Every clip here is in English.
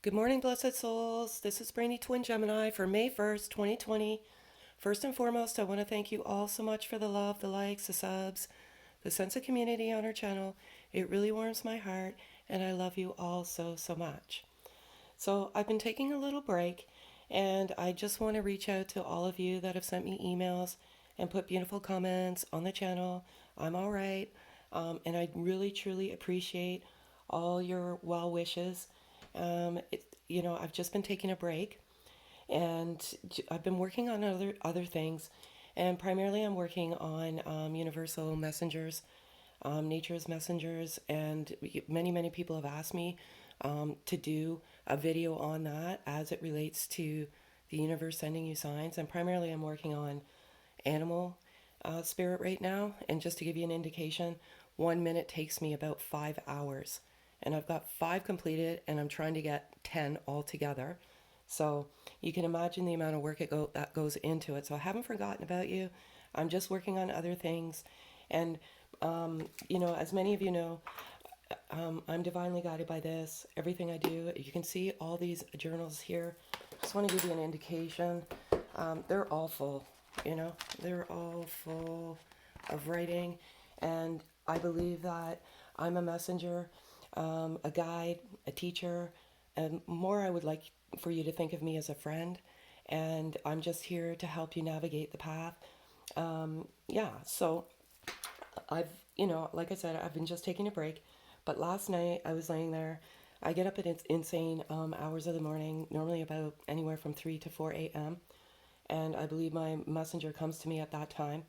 Good morning, blessed souls. This is Brainy Twin Gemini for May 1st, 2020. First and foremost, I want to thank you all so much for the love, the likes, the subs, the sense of community on our channel. It really warms my heart, and I love you all so, so much. So, I've been taking a little break, and I just want to reach out to all of you that have sent me emails and put beautiful comments on the channel. I'm all right, and I really, truly appreciate all your well wishes. I've just been taking a break, and I've been working on other things, and primarily I'm working on universal messengers, nature's messengers, and many people have asked me to do a video on that as it relates to the universe sending you signs, and primarily I'm working on animal spirit right now. And just to give you an indication, 1 minute takes me about 5 hours. And I've got five completed, and I'm trying to get 10 altogether. So you can imagine the amount of work that goes into it. So I haven't forgotten about you. I'm just working on other things. And, as many of you know, I'm divinely guided by this. Everything I do, you can see all these journals here. Just want to give you an indication. They're all full, they're all full of writing. And I believe that I'm a messenger, a guide, a teacher, and more, I would like for you to think of me as a friend. And I'm just here to help you navigate the path. Yeah, so I've, like I said, I've been just taking a break. But last night I was laying there. I get up at insane hours of the morning, normally about anywhere from 3 to 4 a.m. And I believe my messenger comes to me at that time.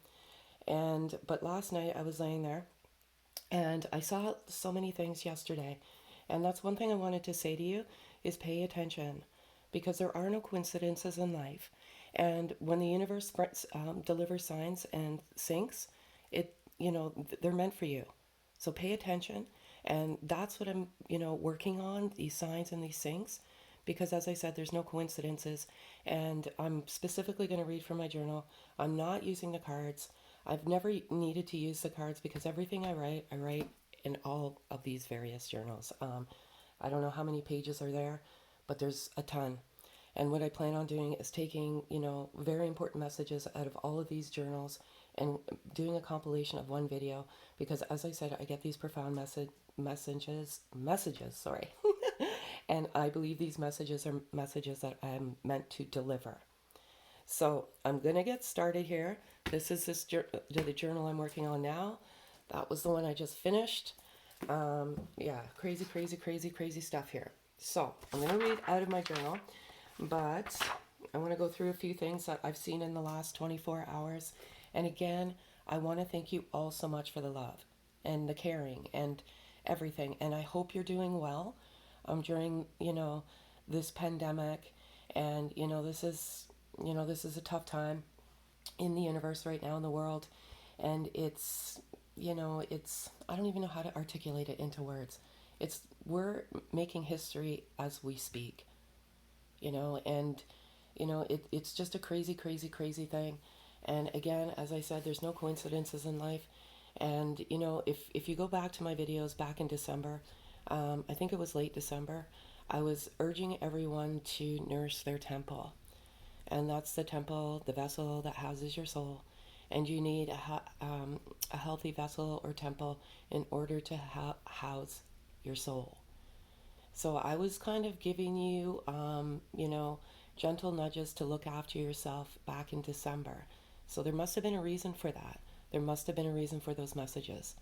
But last night I was laying there, and I saw so many things yesterday. And that's one thing I wanted to say to you is pay attention, because there are no coincidences in life. And when the universe delivers signs and syncs, they're meant for you. So pay attention. And that's what I'm, working on, these signs and these syncs, because as I said, there's no coincidences. And I'm specifically going to read from my journal. I'm not using the cards. I've never needed to use the cards because everything I write in all of these various journals. I don't know how many pages are there, but there's a ton. And what I plan on doing is taking, very important messages out of all of these journals and doing a compilation of one video, because as I said, I get these profound messages, sorry. And I believe these messages are messages that I'm meant to deliver. So I'm going to get started here. This is the journal I'm working on now. That was the one I just finished. Yeah, crazy, crazy, crazy, crazy stuff here. So I'm going to read out of my journal, but I want to go through a few things that I've seen in the last 24 hours. And again, I want to thank you all so much for the love and the caring and everything. And I hope you're doing well during, this pandemic. And, this is a tough time in the universe right now, in the world. And I don't even know how to articulate it into words. We're making history as we speak, and, it's just a crazy, crazy, crazy thing. And again, as I said, there's no coincidences in life. And, if you go back to my videos back in December, I think it was late December, I was urging everyone to nourish their temple. And that's the temple, the vessel that houses your soul. And you need a healthy vessel or temple in order to house your soul. So I was kind of giving you, gentle nudges to look after yourself back in December. So there must have been a reason for that. There must have been a reason for those messages.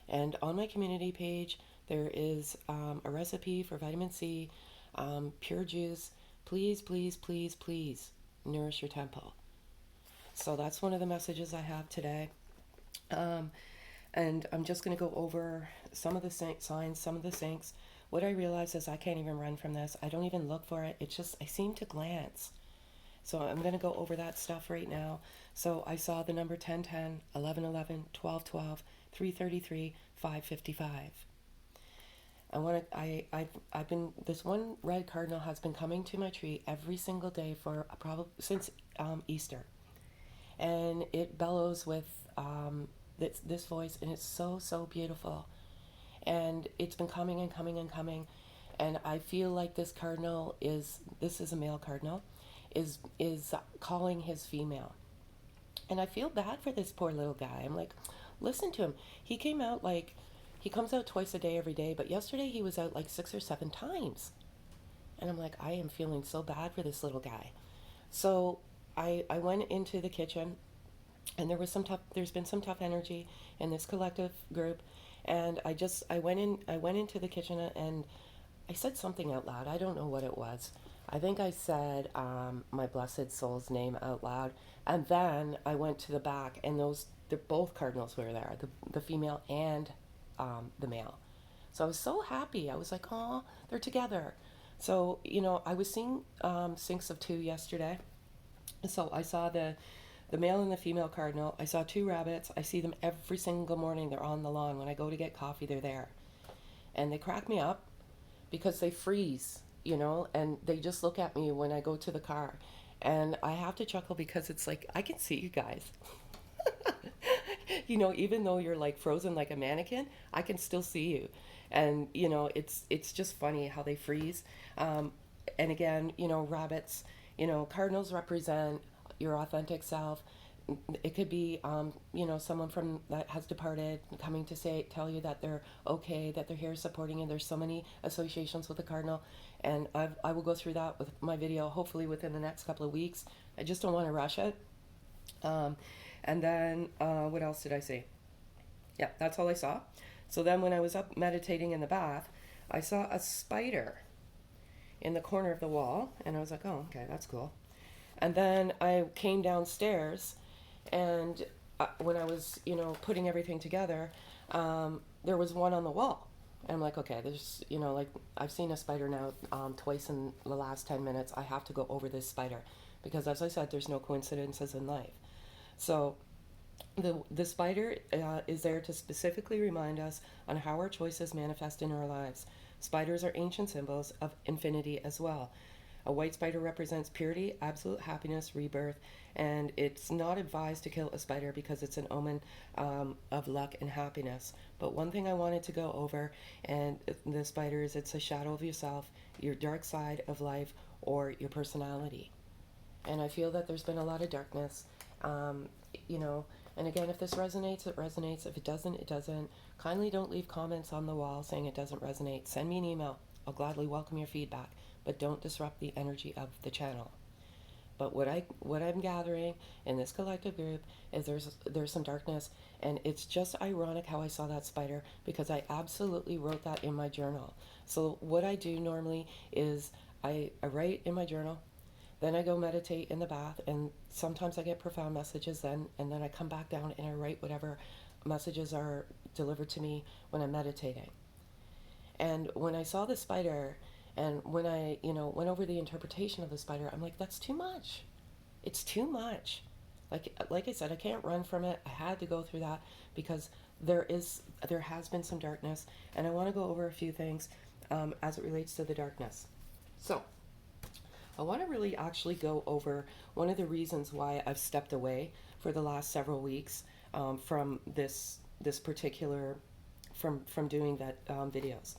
And on my community page, there is a recipe for vitamin C, pure juice. Please, please, please, please nourish your temple. So that's one of the messages I have today. Um, and I'm just going to go over some of the signs, some of the syncs. What I realize is I can't even run from this. I don't even look for it. It's just, I seem to glance. So I'm going to go over that stuff right now. So I saw the number 1010, 1111, 1212, 333, 555. I've been, this one red cardinal has been coming to my tree every single day for probably since Easter. And it bellows with this voice, and it's so, so beautiful. And it's been coming and coming and coming. And I feel like this is a male cardinal, is calling his female. And I feel bad for this poor little guy. I'm like, listen to him. He came out like, he comes out twice a day every day, but yesterday he was out like 6 or 7 times. And I'm like, I am feeling so bad for this little guy. So I went into the kitchen, and there's been some tough energy in this collective group. And I went into the kitchen, and I said something out loud. I don't know what it was. I think I said my blessed soul's name out loud. And then I went to the back, and both cardinals were there, the female and the male. So I was so happy. I was like, oh, they're together. So, I was seeing syncs of two yesterday. So I saw the male and the female cardinal. I saw two rabbits. I see them every single morning. They're on the lawn. When I go to get coffee, they're there. And they crack me up because they freeze, and they just look at me when I go to the car. And I have to chuckle because it's like, I can see you guys. Even though you're like frozen like a mannequin, I can still see you. And, it's just funny how they freeze. And again, rabbits, cardinals represent your authentic self. It could be, someone from that has departed coming to tell you that they're okay, that they're here supporting you. There's so many associations with the cardinal, and I will go through that with my video, hopefully within the next couple of weeks. I just don't want to rush it. And then, what else did I see? Yeah, that's all I saw. So then when I was up meditating in the bath, I saw a spider in the corner of the wall, and I was like, oh, okay, that's cool. And then I came downstairs, and when I was, putting everything together, there was one on the wall. And I'm like, okay, there's, like, I've seen a spider now twice in the last 10 minutes. I have to go over this spider because, as I said, there's no coincidences in life. So the spider is there to specifically remind us on how our choices manifest in our lives. Spiders are ancient symbols of infinity as well. A white spider represents purity, absolute happiness, rebirth, and it's not advised to kill a spider because it's an omen of luck and happiness. But one thing I wanted to go over, and the spiders, it's a shadow of yourself, your dark side of life, or your personality. And I feel that there's been a lot of darkness, and again, if this resonates, it resonates. If it doesn't, it doesn't. Kindly don't leave comments on the wall saying it doesn't resonate. Send me an email. I'll gladly welcome your feedback, but don't disrupt the energy of the channel. But what I'm gathering in this collective group is there's some darkness, and it's just ironic how I saw that spider because I absolutely wrote that in my journal. So what I do normally is I write in my journal, then I go meditate in the bath, and sometimes I get profound messages then, and then I come back down and I write whatever messages are delivered to me when I'm meditating. And when I saw the spider, and when I, went over the interpretation of the spider, I'm like, that's too much. It's too much. Like I said, I can't run from it. I had to go through that because there has been some darkness, and I want to go over a few things as it relates to the darkness. So I want to really actually go over one of the reasons why I've stepped away for the last several weeks from this particular from doing that videos.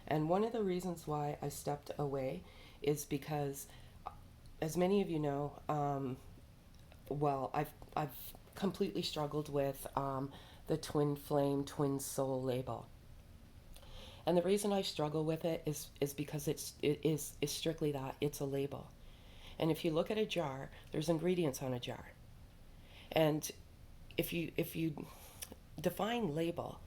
And one of the reasons why I stepped away is because, as many of you know, I've completely struggled with the twin flame, twin soul label. And the reason I struggle with it is because it is strictly that. It's a label. And if you look at a jar, there's ingredients on a jar. And if you define label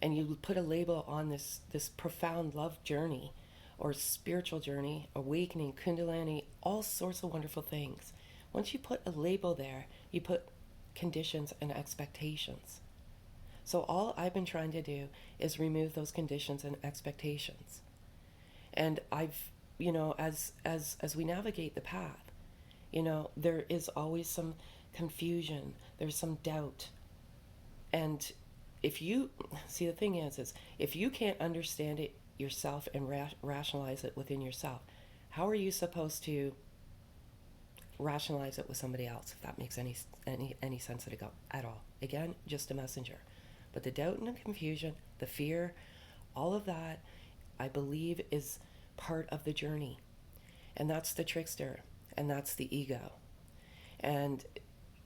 and you put a label on this profound love journey or spiritual journey, awakening, kundalini, all sorts of wonderful things. Once you put a label there, you put conditions and expectations. So all I've been trying to do is remove those conditions and expectations. And I've, as we navigate the path, there is always some confusion, there's some doubt. And if you, see, the thing is if you can't understand it yourself and rationalize it within yourself, how are you supposed to rationalize it with somebody else, if that makes any sense at all? Again, just a messenger. But the doubt and the confusion, the fear, all of that, I believe is part of the journey. And that's the trickster, and that's the ego. And,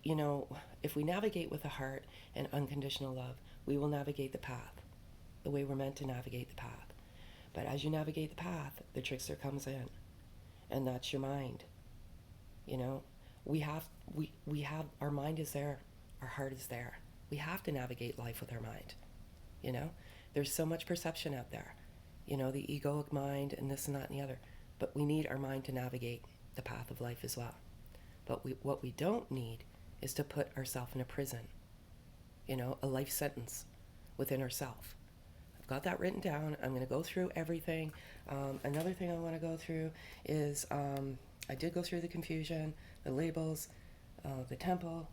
you know, if we navigate with the heart and unconditional love, we will navigate the path the way we're meant to navigate the path. But as you navigate the path, the trickster comes in, and that's your mind. You know, we have our mind is there, our heart is there. We have to navigate life with our mind. You know, there's so much perception out there. You know, the egoic mind and this and that and the other. But we need our mind to navigate the path of life as well. But what we don't need is to put ourselves in a prison, you know, a life sentence within ourselves. I've got that written down. I'm going to go through everything. Another thing I want to go through is I did go through the confusion, the labels, the temple.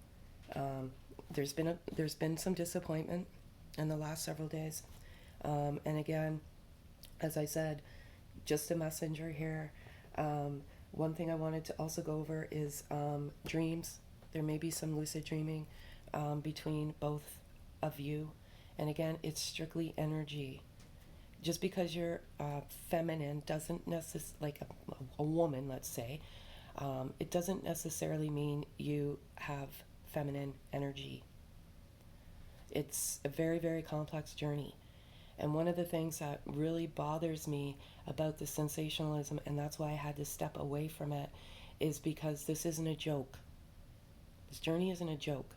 There's been some disappointment in the last several days. And again, as I said, just a messenger here. One thing I wanted to also go over is dreams. There may be some lucid dreaming between both of you. And again, it's strictly energy. Just because you're feminine doesn't necessarily, like a woman, let's say, it doesn't necessarily mean you have feminine energy. It's a very, very complex journey. And one of the things that really bothers me about the sensationalism, and that's why I had to step away from it, is because this isn't a joke. This journey isn't a joke.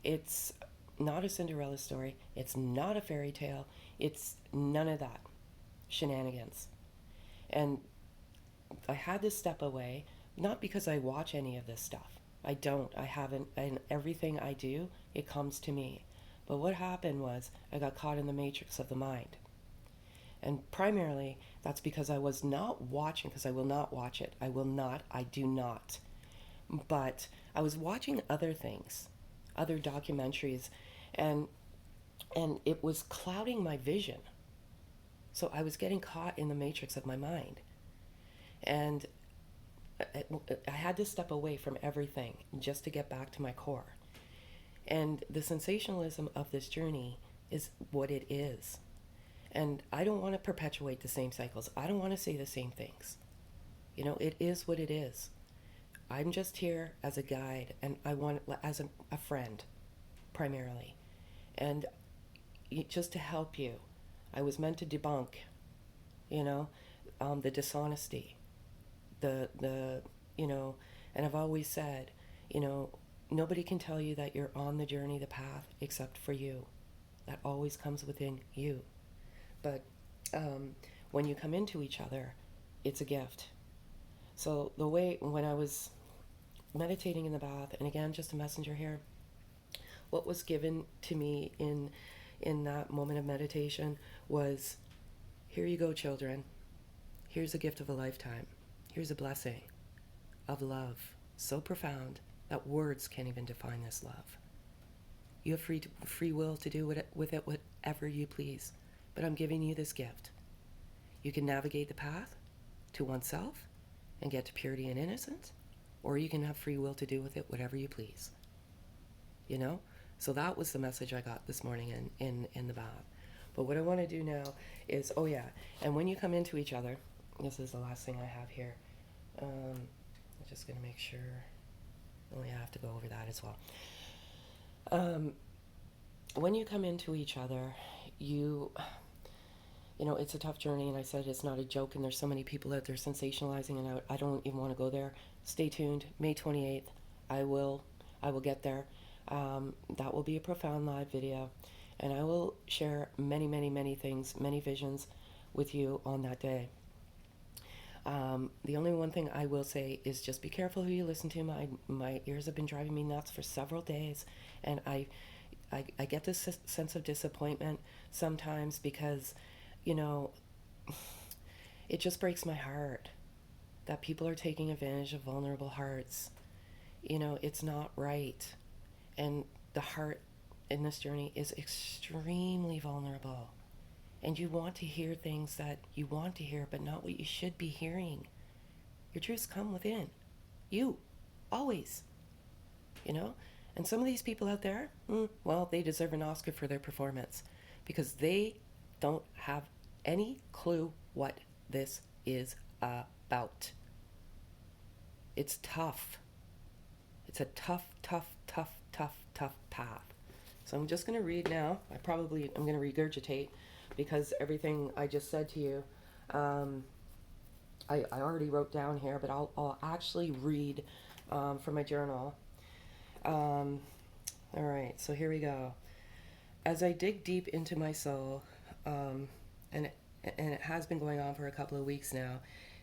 It's not a Cinderella story. It's not a fairy tale. It's none of that shenanigans. And I had to step away, not because I watch any of this stuff. I don't. I haven't. And everything I do, it comes to me. But what happened was I got caught in the matrix of the mind. And primarily, that's because I was not watching, because I will not watch it. I do not. But I was watching other things, other documentaries, and it was clouding my vision. So I was getting caught in the matrix of my mind. And I had to step away from everything just to get back to my core. And the sensationalism of this journey is what it is. And I don't want to perpetuate the same cycles. I don't want to say the same things. You know, it is what it is. I'm just here as a guide, and I want as a friend, primarily. And just to help you. I was meant to debunk, you know, the dishonesty, the you know, and I've always said, you know, nobody can tell you that you're on the journey, the path, except for you. That always comes within you. But when you come into each other, it's a gift. So the way, when I was meditating in the bath, and again, just a messenger here, what was given to me in that moment of meditation was, here you go, children. Here's a gift of a lifetime. Here's a blessing of love, so profound that words can't even define this love. You have free will to do with it whatever you please, but I'm giving you this gift. You can navigate the path to oneself and get to purity and innocence, or you can have free will to do with it whatever you please. You know? So that was the message I got this morning in the bath. But what I want to do now is, oh yeah, and when you come into each other, this is the last thing I have here. I'm just going to make sure. Oh yeah, I have to go over that as well. When you come into each other, you know, it's a tough journey, and I said it's not a joke, and there's so many people out there sensationalizing, and I don't even want to go there. Stay tuned. May 28th, I will get there. That will be a profound live video, and I will share many, many, many things, many visions with you on that day. The only one thing I will say is just be careful who you listen to. My ears have been driving me nuts for several days, and I get this sense of disappointment sometimes because, you know, it just breaks my heart that people are taking advantage of vulnerable hearts. You know, it's not right. And the heart in this journey is extremely vulnerable. And you want to hear things that you want to hear, but not what you should be hearing. Your truths come within. You. Always. You know? And some of these people out there, well, they deserve an Oscar for their performance. Because they don't have any clue what this is about. It's tough. It's a tough, tough, tough, tough, tough path. So I'm just going to read now. I'm going to regurgitate because everything I just said to you, um, I already wrote down here, but I'll actually read from my journal. All right, so here we go. As I dig deep into my soul, um, and and it has been going on for a couple of weeks now,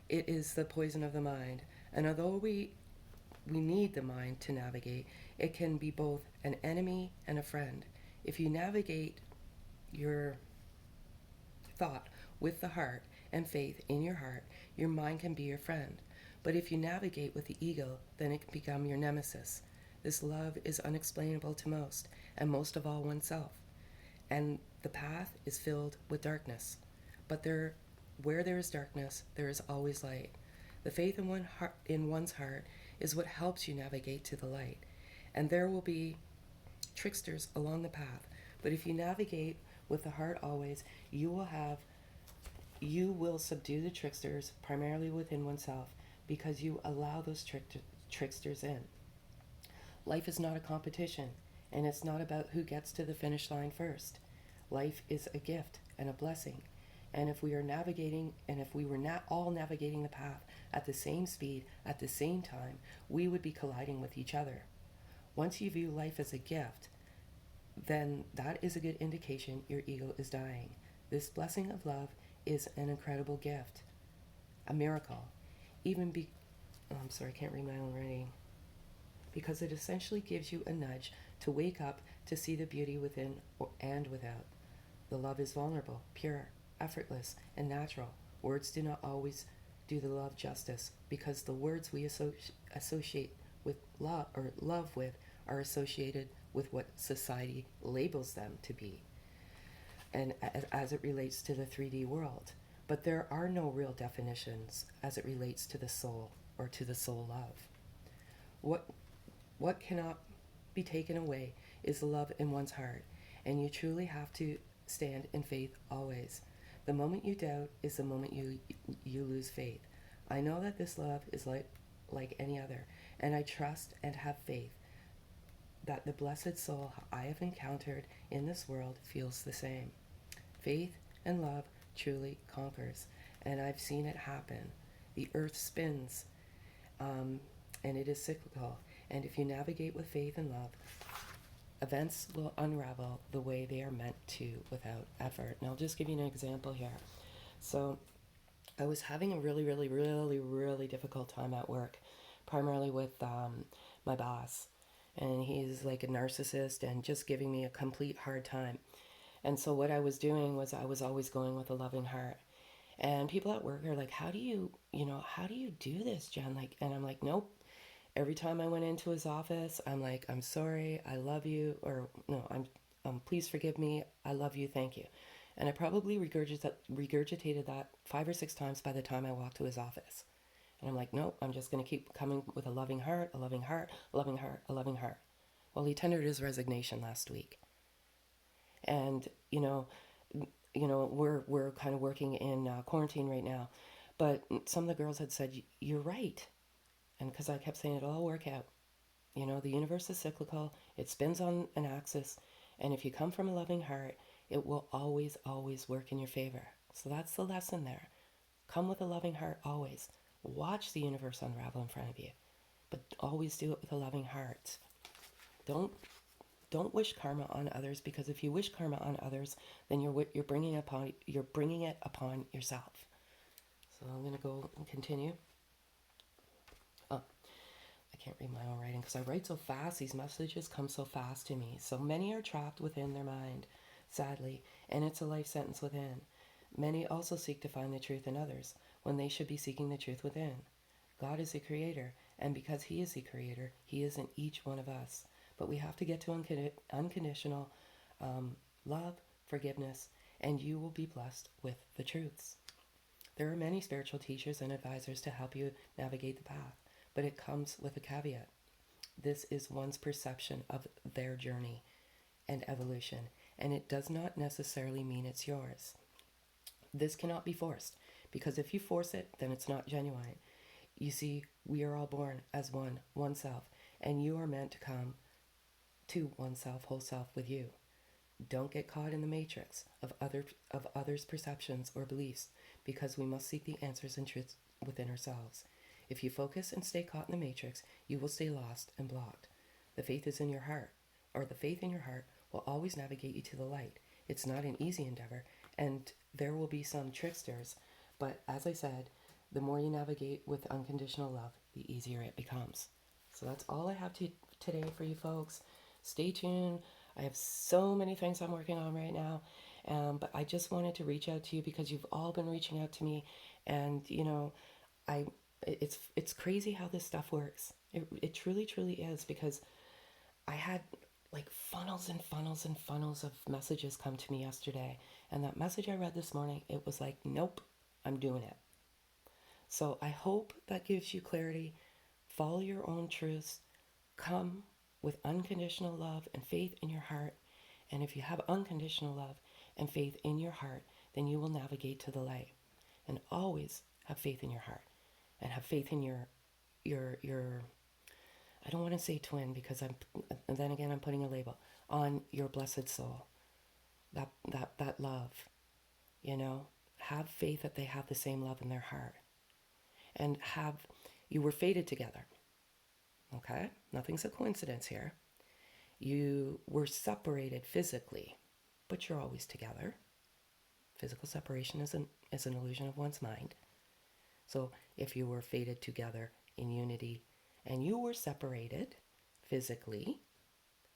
it is the poison of the mind. And although we need the mind to navigate, it can be both an enemy and a friend. If you navigate your thought with the heart and faith in your heart, your mind can be your friend. But if you navigate with the ego, then it can become your nemesis. This love is unexplainable to most, and most of all oneself. And the path is filled with darkness. But where there is darkness, there is always light. The faith in one's heart is what helps you navigate to the light. And there will be tricksters along the path. But if you navigate with the heart always, you will subdue the tricksters primarily within oneself because you allow those tricksters in. Life is not a competition, and it's not about who gets to the finish line first. Life is a gift and a blessing. And if we are navigating, and if we were not all navigating the path at the same speed, at the same time, we would be colliding with each other. Once you view life as a gift, then that is a good indication your ego is dying. This blessing of love is an incredible gift, a miracle. I'm sorry, I can't read my own writing. Because it essentially gives you a nudge to wake up to see the beauty within and without. The love is vulnerable, pure, effortless, and natural. Words do not always do the love justice because the words we associate with love with are associated with what society labels them to be, and as it relates to the 3D world. But there are no real definitions as it relates to the soul or to the soul love. What cannot be taken away is the love in one's heart, and you truly have to stand in faith always. The moment you doubt is the moment you lose faith. I know that this love is like any other, and I trust and have faith that the blessed soul I have encountered in this world feels the same. Faith and love truly conquers, and I've seen it happen. The earth spins, and it is cyclical, and if you navigate with faith and love, events will unravel the way they are meant to without effort. And I'll just give you an example here. So I was having a really, really, really, really difficult time at work, primarily with my boss. And he's like a narcissist and just giving me a complete hard time. And so what I was doing was I was always going with a loving heart. And people at work are like, how do you do this, Jen? Like, and I'm like, nope. Every time I went into his office, I'm like, I'm sorry, I love you, or no, please forgive me, I love you, thank you. And I probably regurgitated that 5 or 6 times by the time I walked to his office. And I'm like, nope, I'm just going to keep coming with a loving heart, a loving heart, a loving heart, a loving heart. Well, he tendered his resignation last week. And, we're kind of working in quarantine right now. But some of the girls had said, you're right. And because I kept saying it'll all work out. The universe is cyclical. It spins on an axis. And if you come from a loving heart, it will always, always work in your favor. So that's the lesson there. Come with a loving heart always. Watch the universe unravel in front of you. But always do it with a loving heart. Don't wish karma on others, because if you wish karma on others, then you're bringing it upon yourself. So I'm going to go and continue. I can't read my own writing because I write so fast. These messages come so fast to me. So many are trapped within their mind, sadly, and it's a life sentence within. Many also seek to find the truth in others when they should be seeking the truth within. God is the creator, and because he is the creator, he is in each one of us. But we have to get to unconditional love, forgiveness, and you will be blessed with the truths. There are many spiritual teachers and advisors to help you navigate the path, but it comes with a caveat. This is one's perception of their journey and evolution, and it does not necessarily mean it's yours. This cannot be forced, Because if you force it, then it's not genuine. You see, we are all born as one self, and you are meant to come to oneself, whole self with you. Don't get caught in the matrix of others' perceptions or beliefs, because we must seek the answers and truths within ourselves. If you focus and stay caught in the matrix, you will stay lost and blocked. The faith is in your heart, or the faith in your heart will always navigate you to the light. It's not an easy endeavor, and there will be some tricksters, but as I said, the more you navigate with unconditional love, the easier it becomes. So that's all I have today for you folks. Stay tuned. I have so many things I'm working on right now, but I just wanted to reach out to you because you've all been reaching out to me, and I it's crazy how this stuff works. It truly is, because I had like funnels and funnels and funnels of messages come to me yesterday, and that message I read this morning, it was like, nope, I'm doing it. So I hope that gives you clarity. Follow your own truths. Come with unconditional love and faith in your heart. And if you have unconditional love and faith in your heart, then you will navigate to the light. And always have faith in your heart, and have faith in your I don't want to say twin, because and then again I'm putting a label on your blessed soul. That love, have faith that they have the same love in their heart. And you were fated together. Okay? Nothing's a coincidence here. You were separated physically, but you're always together. Physical separation is an illusion of one's mind. So if you were fated together in unity and you were separated physically,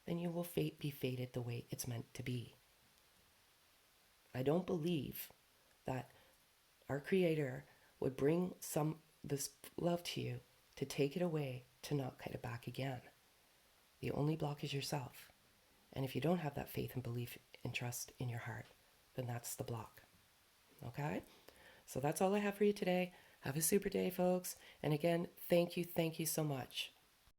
then you will be fated the way it's meant to be. I don't believe that our Creator would bring this love to you to take it away, to not get it back again. The only block is yourself. And if you don't have that faith and belief and trust in your heart, then that's the block. Okay? So that's all I have for you today. Have a super day, folks. And again, thank you so much.